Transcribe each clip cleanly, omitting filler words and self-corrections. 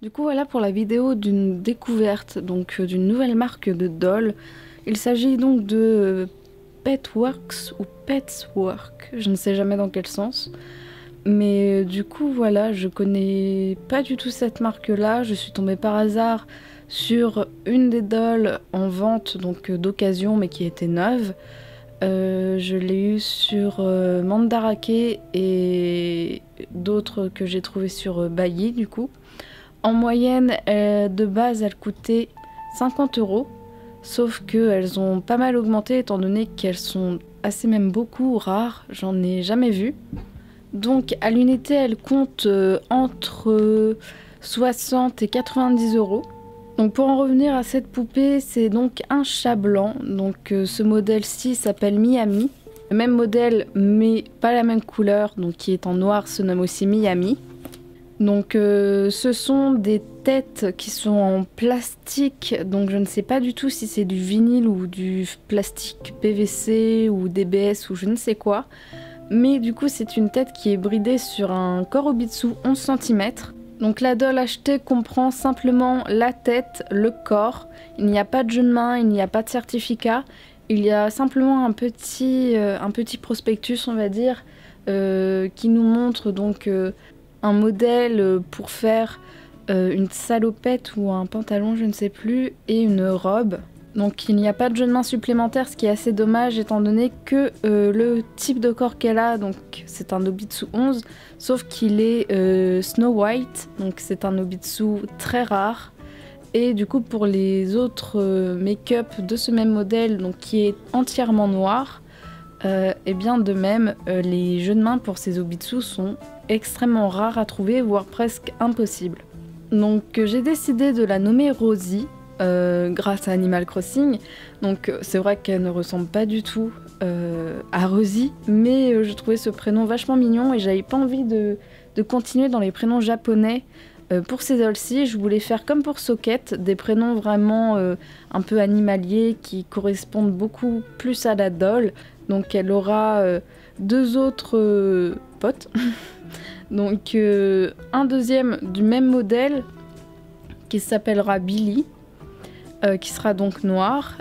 Du coup voilà pour la vidéo d'une découverte, donc d'une nouvelle marque de doll. Il s'agit donc de Petworks ou Petswork, je ne sais jamais dans quel sens. Mais du coup voilà, je connais pas du tout cette marque là, je suis tombée par hasard sur une des dolls en vente donc d'occasion mais qui était neuve. Je l'ai eu sur Mandarake et d'autres que j'ai trouvé sur Bailly du coup. En moyenne, de base, elles coûtaient 50 €, sauf qu'elles ont pas mal augmenté étant donné qu'elles sont assez même beaucoup rares, j'en ai jamais vu. Donc à l'unité, elles comptent entre 60 et 90 €. Donc pour en revenir à cette poupée, c'est donc un chat blanc, donc ce modèle-ci s'appelle Miami. Le même modèle mais pas la même couleur, donc qui est en noir se nomme aussi Miami. Donc ce sont des têtes qui sont en plastique, donc je ne sais pas du tout si c'est du vinyle ou du plastique PVC ou DBS ou je ne sais quoi. Mais du coup c'est une tête qui est bridée sur un Korobitsu 11 cm. Donc la doll achetée comprend simplement la tête, le corps, il n'y a pas de jeu de main, il n'y a pas de certificat. Il y a simplement un petit prospectus on va dire qui nous montre donc un modèle pour faire une salopette ou un pantalon, je ne sais plus, et une robe. Donc il n'y a pas de jeu de main supplémentaire, ce qui est assez dommage étant donné que le type de corps qu'elle a, donc c'est un Obitsu 11, sauf qu'il est Snow White, donc c'est un Obitsu très rare. Et du coup pour les autres make-up de ce même modèle, donc qui est entièrement noir, et bien de même les jeux de main pour ces Obitsu sont extrêmement rares à trouver, voire presque impossibles. Donc j'ai décidé de la nommer Rosie grâce à Animal Crossing. Donc c'est vrai qu'elle ne ressemble pas du tout à Rosie, mais je trouvais ce prénom vachement mignon et j'avais pas envie de continuer dans les prénoms japonais. Pour ces dolls-ci, je voulais faire comme pour Socket, des prénoms vraiment un peu animaliers qui correspondent beaucoup plus à la doll. Donc elle aura deux autres potes. Donc un deuxième du même modèle qui s'appellera Billy, qui sera donc noir.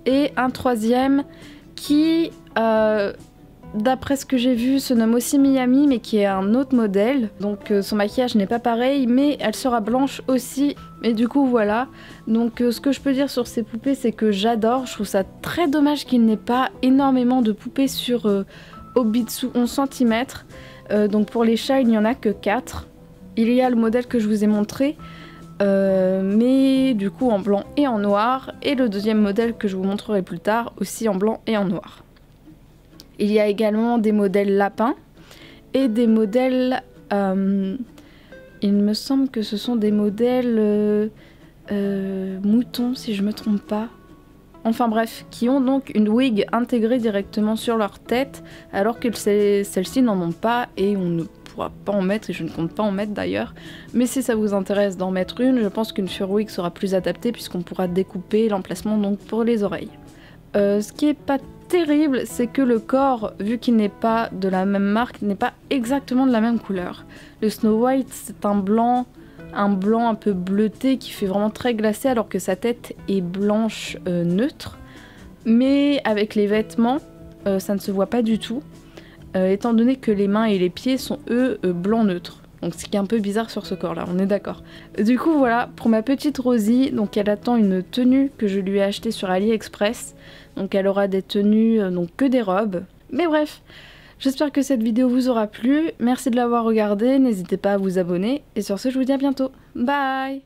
Et un troisième qui, d'après ce que j'ai vu, se nomme aussi Miami, mais qui est un autre modèle. Donc son maquillage n'est pas pareil, mais elle sera blanche aussi. Mais du coup voilà, donc ce que je peux dire sur ces poupées, c'est que j'adore. Je trouve ça très dommage qu'il n'ait pas énormément de poupées sur Obitsu 11 cm. Donc pour les chats, il n'y en a que 4. Il y a le modèle que je vous ai montré, mais du coup en blanc et en noir. Et le deuxième modèle que je vous montrerai plus tard, aussi en blanc et en noir. Il y a également des modèles lapins et des modèles... il me semble que ce sont des modèles moutons, si je me trompe pas. Enfin bref, qui ont donc une wig intégrée directement sur leur tête, alors que celles-ci n'en ont pas et on ne pourra pas en mettre, et je ne compte pas en mettre d'ailleurs. Mais si ça vous intéresse d'en mettre une, je pense qu'une furwig sera plus adaptée puisqu'on pourra découper l'emplacement donc pour les oreilles. Ce qui est pas terrible, c'est que le corps, vu qu'il n'est pas de la même marque, n'est pas exactement de la même couleur. Le Snow White, c'est un blanc un peu bleuté qui fait vraiment très glacé, alors que sa tête est blanche neutre. Mais avec les vêtements, ça ne se voit pas du tout, étant donné que les mains et les pieds sont eux blanc neutre. Donc ce qui est un peu bizarre sur ce corps là, on est d'accord. Du coup voilà, pour ma petite Rosie, donc elle attend une tenue que je lui ai achetée sur AliExpress. Donc elle aura des tenues, donc que des robes. Mais bref, j'espère que cette vidéo vous aura plu. Merci de l'avoir regardée, n'hésitez pas à vous abonner. Et sur ce, je vous dis à bientôt. Bye!